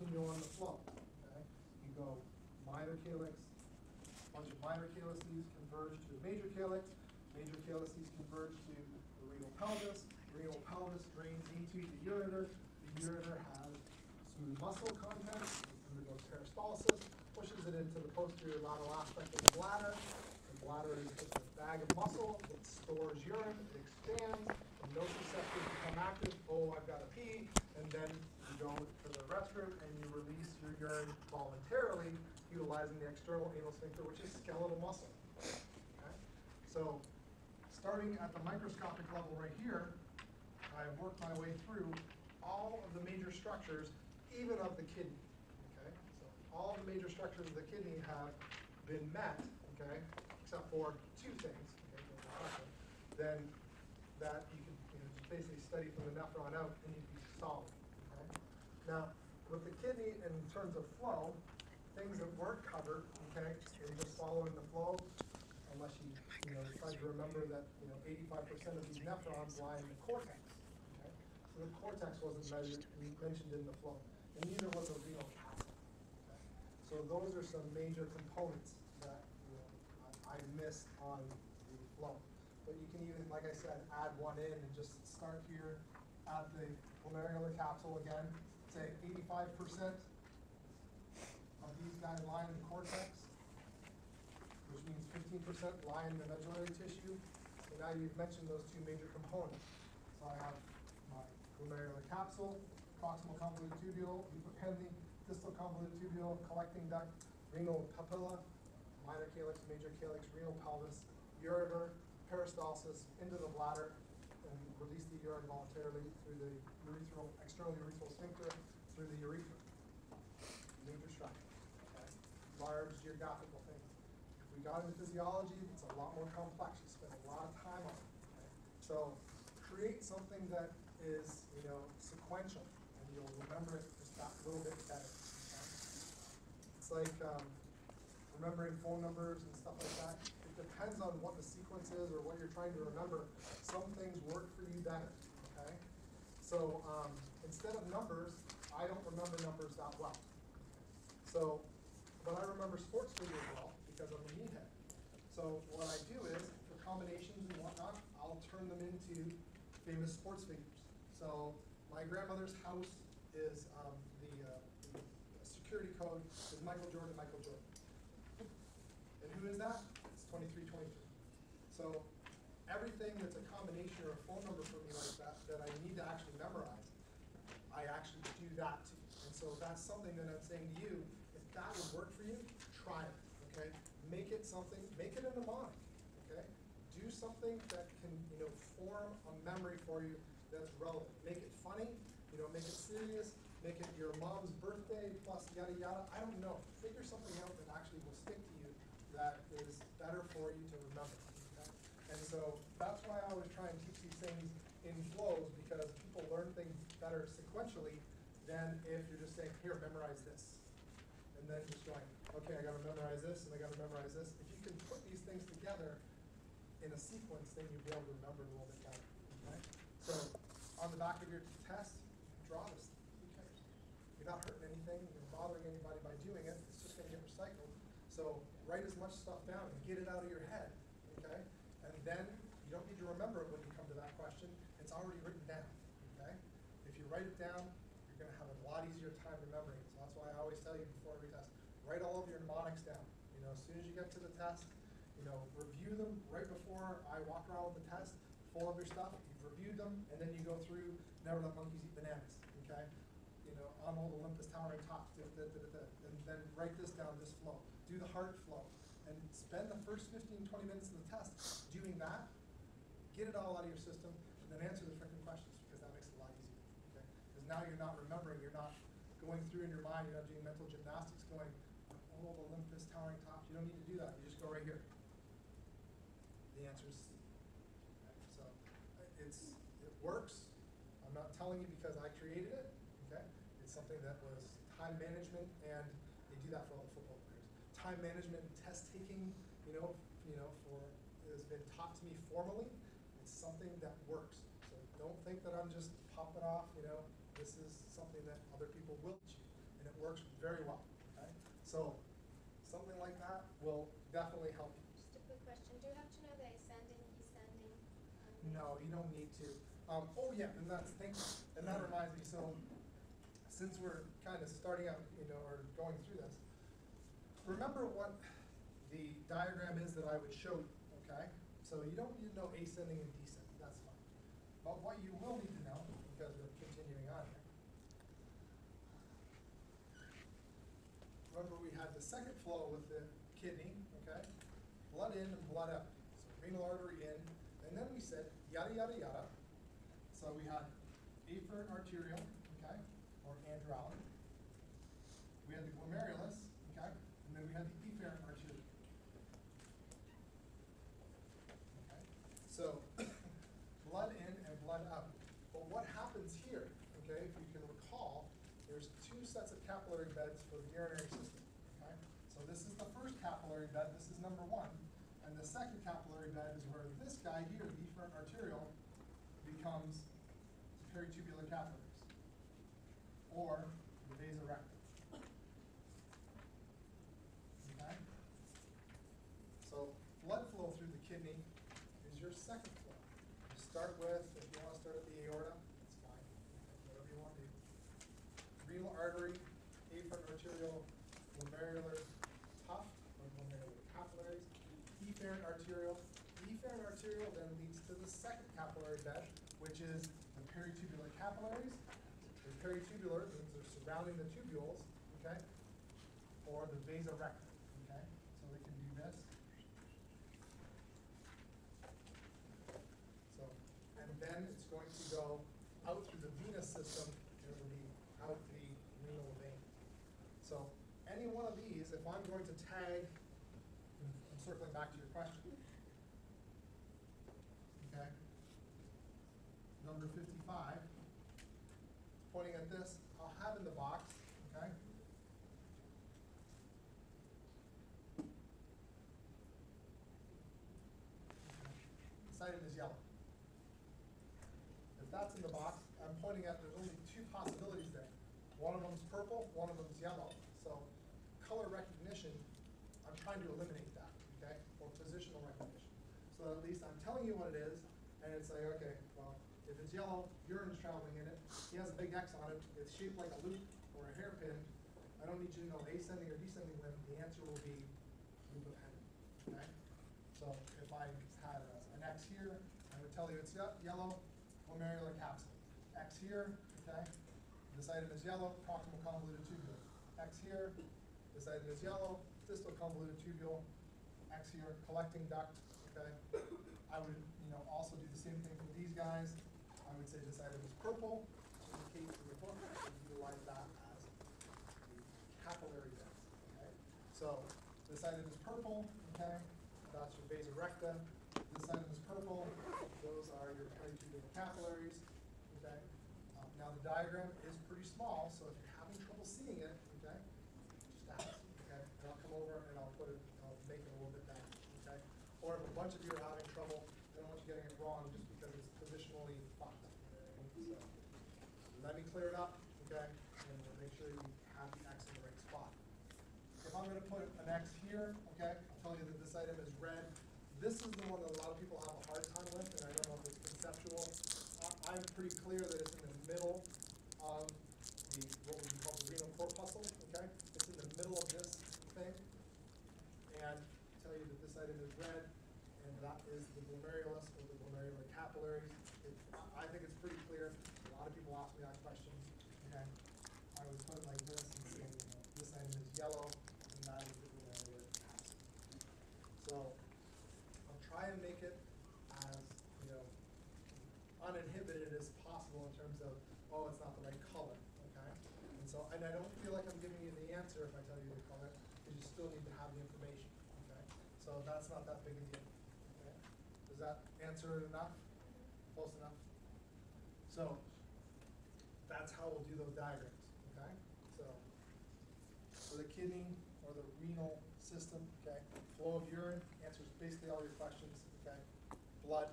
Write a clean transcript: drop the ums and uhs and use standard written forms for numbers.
continue on the flow. Okay? You go minor calyx, a bunch of minor calyces converge to a major calyx converge to the renal pelvis. The renal pelvis drains into the ureter. The ureter has smooth muscle content, it undergoes peristalsis, pushes it into the posterior lateral aspect of the bladder. The bladder is just a bag of muscle, it stores urine, it expands, and nociceptors become active. Oh, I've got to pee, and then you go to the restroom and you release your urine voluntarily, utilizing the external anal sphincter, which is skeletal muscle. Okay? So, starting at the microscopic level right here, I work my way through all of the major structures, even of the kidney. Okay, so all the major structures of the kidney have been met. Okay, except for two things. Okay, then that you can just basically study from the nephron out, and you'd be solid. Okay, now with the kidney in terms of flow, things that weren't covered. Okay, in just following the flow. Unless you try to remember that 85% of these nephrons lie in the cortex. Okay? So the cortex wasn't mentioned in the flow, and neither was the renal capsule. Okay? So those are some major components that I missed on the flow. But you can even, like I said, add one in and just start here at the glomerular capsule again. Say 85% of these guys lie in the cortex, which means 15% lie in the medullary tissue. So now you've mentioned those two major components. So I have my glomerular capsule, proximal convoluted tubule, Epipendine, distal convoluted tubule, collecting duct, renal papilla, minor calyx, major calyx, renal pelvis, ureter, peristalsis, into the bladder, and release the urine voluntarily through the external urethral sphincter, through the urethra. Major structure. Okay? Large geographical thing. If we got into physiology, it's a lot more complex. You spend a lot of time on it. Okay? So create something that is, sequential, and you'll remember it just that little bit better. Okay? It's like remembering phone numbers and stuff like that. It depends on what the sequence is or what you're trying to remember. Some things work for you better. Okay? So instead of numbers, I don't remember numbers that well. So, but I remember sports figures well because I'm a meathead. So what I do is, for combinations and whatnot, I'll turn them into famous sports figures. So my grandmother's house is the security code is Michael Jordan. And who is that? It's 2323. So everything that's a combination or a phone number for me like that I need to actually memorize, I actually do that too. And so that's something that I'm saying to you, if that would work for you, try it, okay? Make it a mnemonic, okay? Do something that can, form a memory for you that's relevant. Make it funny, make it serious, make it your mom's birthday plus yada yada. I don't know. Figure something out that actually will stick to you that is better for you to remember, okay? And so that's why I always try and teach these things in flows, because people learn things better sequentially than if you're just saying, here, memorize this. And then just going, okay, I got to memorize this, and I got to memorize this. If you can put these things together in a sequence, then you'll be able to remember it a little bit better. Okay? So on the back of your test, draw this. Who cares? You're not hurting anything. You're not bothering anybody by doing it. It's just going to get recycled. So write as much stuff down and get it out of your head. Okay? And then you don't need to remember it when you come to that question. It's already written down. Okay? If you write it down, you're going to have a lot easier time remembering it. So that's why I always tell you before every test, write all of your mnemonics down. As soon as you get to the test, review them right before I walk around with the test, full of your stuff. You've reviewed them, and then you go through never let monkeys eat bananas. Okay? On old Olympus towering top, and then write this down, this flow. Do the heart flow. And spend the first 15, 20 minutes of the test doing that, get it all out of your system, and then answer the freaking questions, because that makes it a lot easier. Okay? Because now you're not remembering, you're not going through in your mind, you're not doing mental gymnastics, going, old Olympus towering top. You don't need to do that. You just go right here. The answer is C. Okay? So it works. I'm not telling you because I created it. Okay? It's something that was time management, and they do that for all the football players. Time management and test taking, has been taught to me formally. It's something that works. So don't think that I'm just popping off. This is something that other people will teach you, and it very well, okay? So something like that will definitely help you. Just a quick question. Do you have to know the ascending, descending? No, you don't need to. Oh yeah, and that reminds me, so since we're kind of starting out, or going through this, remember what the diagram is that I would show you, okay? So you don't need to know ascending and descending, that's fine. But what you will need to know, because we're continuing on here, remember we had the second flow with the kidney, okay? Blood in and blood out. So renal artery in, and then we said yada, yada, yada. So we had afferent arterial, okay, or andralen. We had the glomerulus, okay, and then we had the efferent arterial. Okay, so blood in and blood out. But what happens here, okay, if you can recall, there's two sets of capillary beds for the urinary system, okay? So this is the first capillary bed, this is number one. And the second capillary bed is where this guy here, the efferent arterial, becomes the peritubular capillaries, or the vasa recta. Okay? So blood flow through the kidney is your second flow. You start with, if you want to start at the aorta, that's fine, whatever you want to do. Renal artery, afferent arterial, glomerular tuft, or glomerular capillaries, efferent arterial. Efferent arterial then leads to the second capillary bed, which is the peritubular capillaries. The peritubular means they're surrounding the tubules, okay? Or the vasa recta, okay? So they can do this. So, and then it's going to go out through the venous system, and it'll be out the renal vein. So any one of these, if I'm going to tag, I'm circling back to your question. Okay. Number 55, pointing at this, I'll have in the box, okay? This item is yellow. If that's in the box, I'm pointing at, there's only two possibilities there. One of them's purple, one of them's yellow. So color recognition, I'm trying to eliminate that, okay? Or positional recognition. So at least I'm telling you what it is, and it's like, okay, well, if it's yellow, urine's traveling in it, he has a big X on it, it's shaped like a loop or a hairpin, I don't need you to know ascending or descending limb, the answer will be loop of Henle, okay? So if I had an X here, I would tell you it's yellow, glomerular capsule. X here, okay? This item is yellow, proximal convoluted tubule. X here, this item is yellow, distal convoluted tubule. X here, collecting duct, okay? I would, also do the same thing for these guys. I would say this item is purple, indicate in the book, and utilize that as the capillary bed, okay? So this item is purple, okay? That's your vasa recta. This item is purple. Those are your peritubular capillaries, okay? Now the diagram is pretty small, so if you're having trouble seeing it, okay, just ask, okay? And I'll come over and I'll make it a little bit better, okay? Or if a bunch of you are having trouble, I don't want you getting it wrong just because it's positionally fucked. So let me clear it up, okay? And we'll make sure you have the X in the right spot. If I'm going to put an X here, okay, I'll tell you that this item is red. This is the one that a lot of people have a hard time with, and I don't know if it's conceptual. I'm pretty clear that it's in the middle of what would be called the renal corpuscle, okay? It's in the middle of this thing. And I'll tell you that this item is red, and that is the glomerulus or the glomerular capillaries. I think it's pretty clear. A lot of people ask me that question, okay? I would put it like this and say, this item is yellow, and that is the glomerular capsule. So I'll try and make it as, uninhibited as possible in terms of, oh, it's not the right color, okay? And so, and I don't feel like I'm giving you the answer if I tell you the color, because you still need to have the information, okay? So that's not that big a deal, okay? Does that answer enough? Close enough? So that's how we'll do those diagrams, okay? So for the kidney or the renal system, okay, flow of urine answers basically all your questions, okay? Blood,